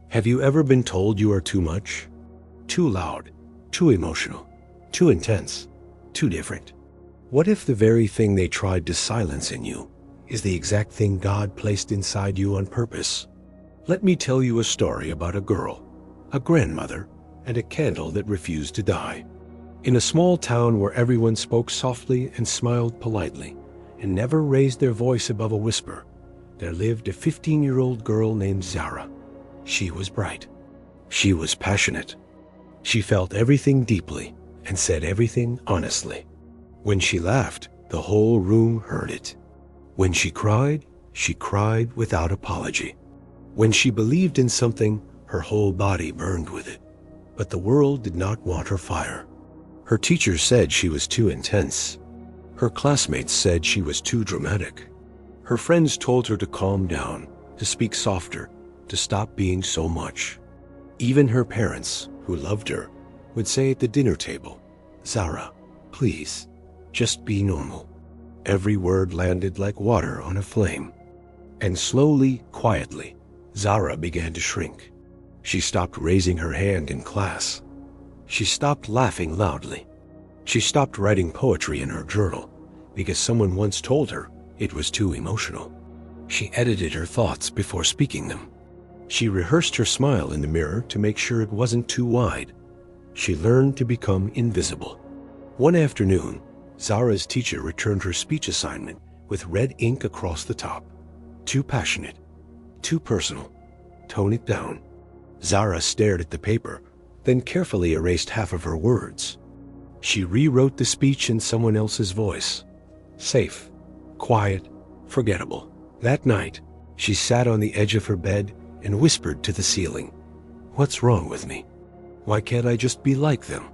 Have you ever been told you are too much? Too loud, too emotional, too intense, too different? What if the very thing they tried to silence in you is the exact thing God placed inside you on purpose? Let me tell you a story about a girl, a grandmother, and a candle that refused to die. In a small town where everyone spoke softly and smiled politely and never raised their voice above a whisper, there lived a 15-year-old girl named Zara. She was bright. She was passionate. She felt everything deeply and said everything honestly. When she laughed, the whole room heard it. When she cried without apology. When she believed in something, her whole body burned with it. But the world did not want her fire. Her teachers said she was too intense. Her classmates said she was too dramatic. Her friends told her to calm down, to speak softer, to stop being so much. Even her parents, who loved her, would say at the dinner table, "Zara, please, just be normal." Every word landed like water on a flame. And slowly, quietly, Zara began to shrink. She stopped raising her hand in class. She stopped laughing loudly. She stopped writing poetry in her journal because someone once told her it was too emotional. She edited her thoughts before speaking them. She rehearsed her smile in the mirror to make sure it wasn't too wide. She learned to become invisible. One afternoon, Zara's teacher returned her speech assignment with red ink across the top. Too passionate, too personal. Tone it down. Zara stared at the paper, then carefully erased half of her words. She rewrote the speech in someone else's voice. Safe, quiet, forgettable. That night, she sat on the edge of her bed and whispered to the ceiling, "What's wrong with me? Why can't I just be like them?"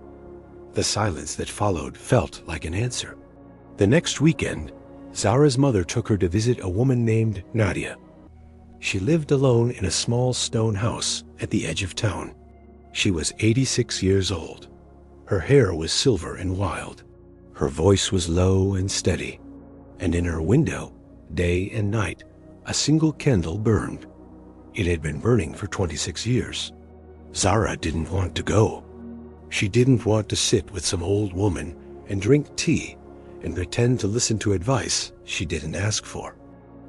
The silence that followed felt like an answer. The next weekend, Zara's mother took her to visit a woman named Nadia. She lived alone in a small stone house at the edge of town. She was 86 years old. Her hair was silver and wild. Her voice was low and steady. And in her window, day and night, a single candle burned. It had been burning for 26 years. Zara didn't want to go. She didn't want to sit with some old woman and drink tea and pretend to listen to advice she didn't ask for.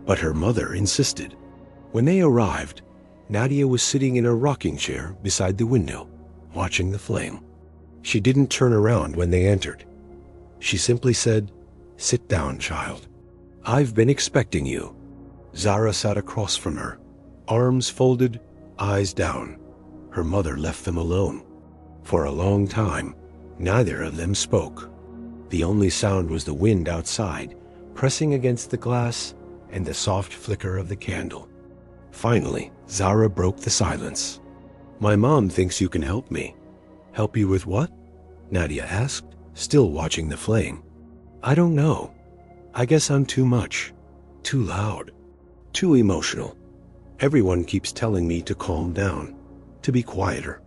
But her mother insisted. When they arrived, Nadia was sitting in a rocking chair beside the window, watching the flame. She didn't turn around when they entered. She simply said, "Sit down, child. I've been expecting you." Zara sat across from her, arms folded, eyes down. Her mother left them alone. For a long time, neither of them spoke. The only sound was the wind outside, pressing against the glass, and the soft flicker of the candle. Finally, Zara broke the silence. "My mom thinks you can help me." "Help you with what?" Nadia asked, still watching the flame. "I don't know. I guess I'm too much, too loud, too emotional. Everyone keeps telling me to calm down, to be quieter,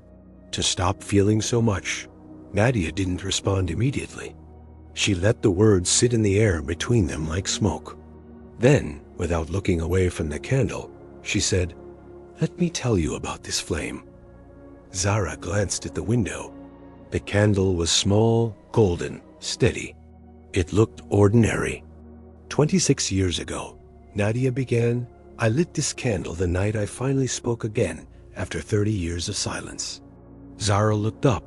to stop feeling so much." Nadia didn't respond immediately. She let the words sit in the air between them like smoke. Then, without looking away from the candle, she said, "Let me tell you about this flame." Zara glanced at the window. The candle was small, golden, steady. It looked ordinary. 26 years ago, Nadia began, "I lit this candle the night I finally spoke again after 30 years of silence." Zara looked up.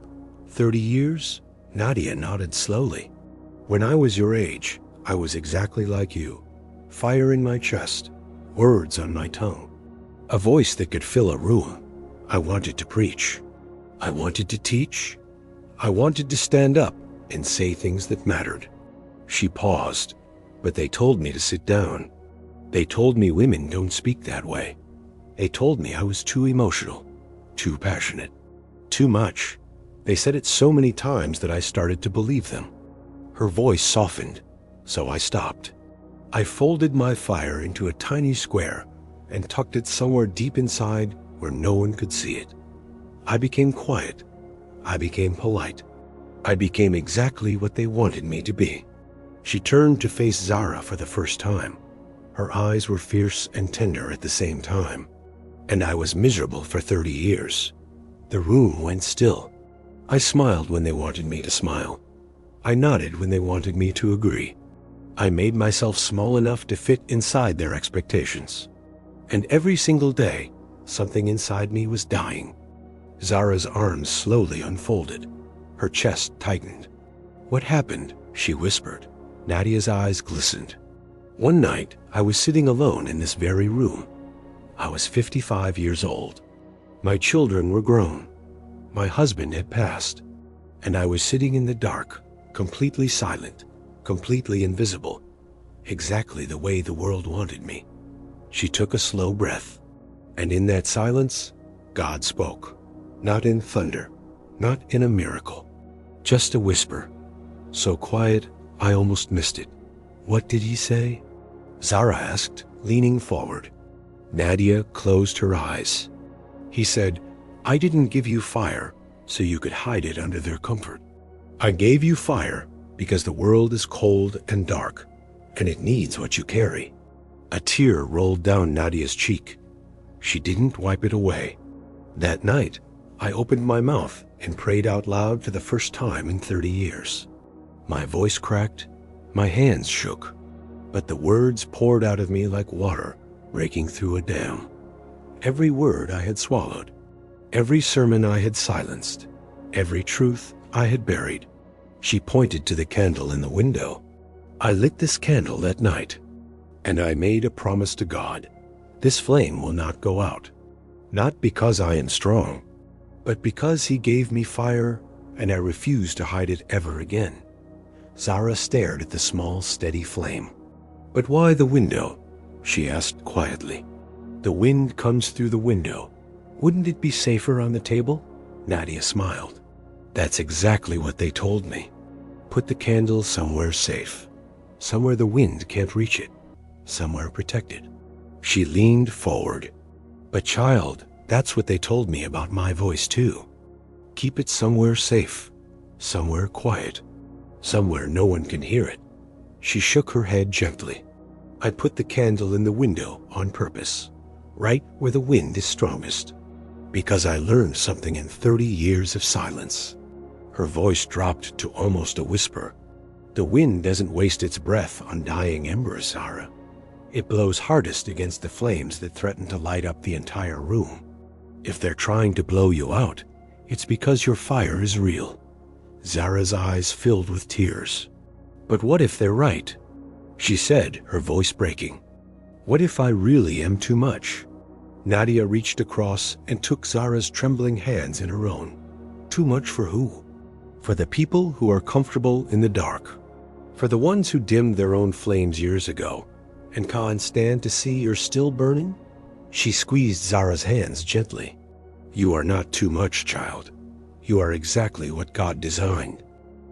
30 years? Nadia nodded slowly. "When I was your age, I was exactly like you. Fire in my chest, words on my tongue, a voice that could fill a room. I wanted to preach. I wanted to teach. I wanted to stand up and say things that mattered." She paused, but they told me to sit down. They told me women don't speak that way. They told me I was too emotional, too passionate, too much. They said it so many times that I started to believe them. Her voice softened, so I stopped. I folded my fire into a tiny square and tucked it somewhere deep inside where no one could see it. I became quiet. I became polite. I became exactly what they wanted me to be. She turned to face Zara for the first time. Her eyes were fierce and tender at the same time. And I was miserable for 30 years. The room went still. I smiled when they wanted me to smile. I nodded when they wanted me to agree. I made myself small enough to fit inside their expectations. And every single day, something inside me was dying. Zara's arms slowly unfolded. Her chest tightened. "What happened?" she whispered. Nadia's eyes glistened. "One night, I was sitting alone in this very room. I was 55 years old. My children were grown. My husband had passed. And I was sitting in the dark, completely silent, completely invisible, exactly the way the world wanted me." She took a slow breath. And in that silence, God spoke. Not in thunder, not in a miracle, just a whisper. So quiet, I almost missed it. "What did he say?" Zara asked, leaning forward. Nadia closed her eyes. "He said, I didn't give you fire so you could hide it under their comfort. I gave you fire because the world is cold and dark, and it needs what you carry." A tear rolled down Nadia's cheek. She didn't wipe it away. That night, I opened my mouth and prayed out loud for the first time in 30 years. My voice cracked, my hands shook, but the words poured out of me like water breaking through a dam. Every word I had swallowed, every sermon I had silenced, every truth I had buried. She pointed to the candle in the window. "I lit this candle that night, and I made a promise to God. This flame will not go out. Not because I am strong, but because He gave me fire, and I refuse to hide it ever again." Zara stared at the small, steady flame. "But why the window?" she asked quietly. "The wind comes through the window. Wouldn't it be safer on the table?" Nadia smiled. "That's exactly what they told me. Put the candle somewhere safe, somewhere the wind can't reach it, somewhere protected." She leaned forward. "But child, that's what they told me about my voice too. Keep it somewhere safe, somewhere quiet, somewhere no one can hear it." She shook her head gently. "I put the candle in the window on purpose, right where the wind is strongest, because I learned something in 30 years of silence." Her voice dropped to almost a whisper. "The wind doesn't waste its breath on dying embers, Zara. It blows hardest against the flames that threaten to light up the entire room. If they're trying to blow you out, it's because your fire is real." Zara's eyes filled with tears. "But what if they're right?" she said, her voice breaking. "What if I really am too much?" Nadia reached across and took Zara's trembling hands in her own. "Too much for who?" "For the people who are comfortable in the dark. For the ones who dimmed their own flames years ago and can't stand to see you're still burning." She squeezed Zara's hands gently. "You are not too much, child. You are exactly what God designed.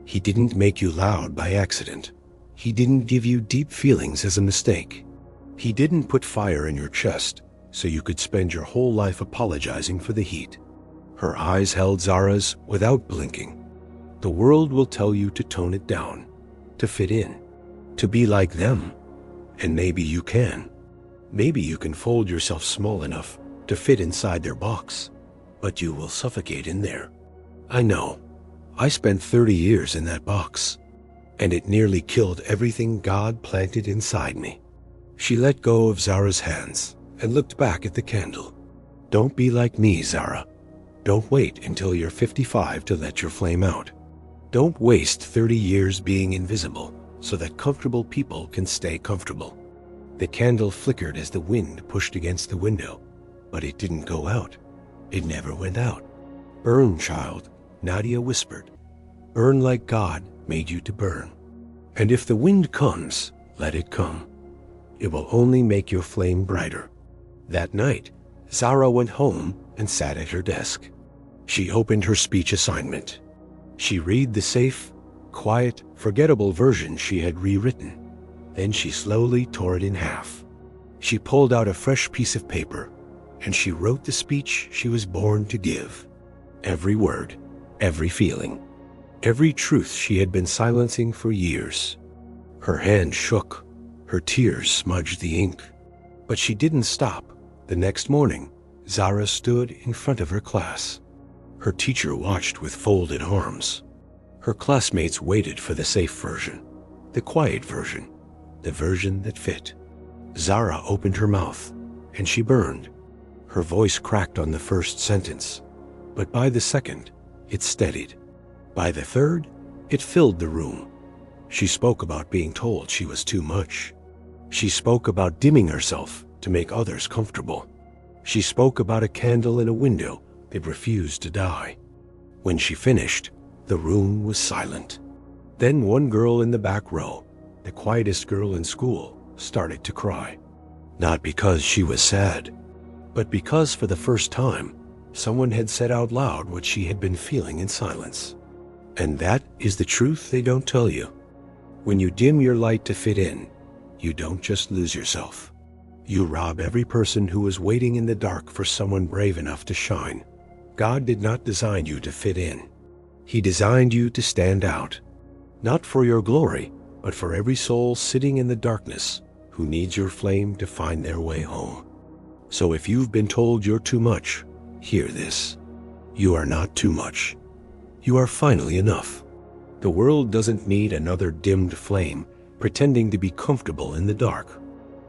He didn't make you loud by accident. He didn't give you deep feelings as a mistake. He didn't put fire in your chest so you could spend your whole life apologizing for the heat." Her eyes held Zara's without blinking. "The world will tell you to tone it down, to fit in, to be like them. And maybe you can. Maybe you can fold yourself small enough to fit inside their box, but you will suffocate in there. I know. I spent 30 years in that box, and it nearly killed everything God planted inside me." She let go of Zara's hands and looked back at the candle. "Don't be like me, Zara. Don't wait until you're 55 to let your flame out. Don't waste 30 years being invisible so that comfortable people can stay comfortable." The candle flickered as the wind pushed against the window, but it didn't go out. It never went out. "Burn, child," Nadia whispered. "Burn like God made you to burn. And if the wind comes, let it come. It will only make your flame brighter." That night, Zara went home and sat at her desk. She opened her speech assignment. She read the safe, quiet, forgettable version she had rewritten. Then she slowly tore it in half. She pulled out a fresh piece of paper, and she wrote the speech she was born to give. Every word, every feeling, every truth she had been silencing for years. Her hand shook, her tears smudged the ink. But she didn't stop. The next morning, Zara stood in front of her class. Her teacher watched with folded arms. Her classmates waited for the safe version, the quiet version, the version that fit. Zara opened her mouth, and she burned. Her voice cracked on the first sentence, but by the second, it steadied. By the third, it filled the room. She spoke about being told she was too much. She spoke about dimming herself to make others comfortable. She spoke about a candle in a window that refused to die. When she finished, the room was silent. Then one girl in the back row, the quietest girl in school, started to cry. Not because she was sad, but because for the first time, someone had said out loud what she had been feeling in silence. And that is the truth they don't tell you. When you dim your light to fit in, you don't just lose yourself. You rob every person who is waiting in the dark for someone brave enough to shine. God did not design you to fit in. He designed you to stand out. Not for your glory, but for every soul sitting in the darkness who needs your flame to find their way home. So if you've been told you're too much, hear this. You are not too much. You are finally enough. The world doesn't need another dimmed flame pretending to be comfortable in the dark.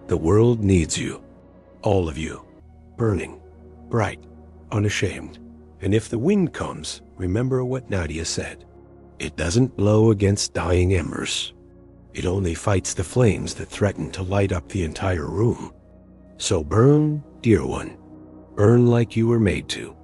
The world needs you. All of you. Burning, bright, unashamed. And if the wind comes, remember what Nadia said. It doesn't blow against dying embers. It only fights the flames that threaten to light up the entire room. So burn, dear one. Burn like you were made to.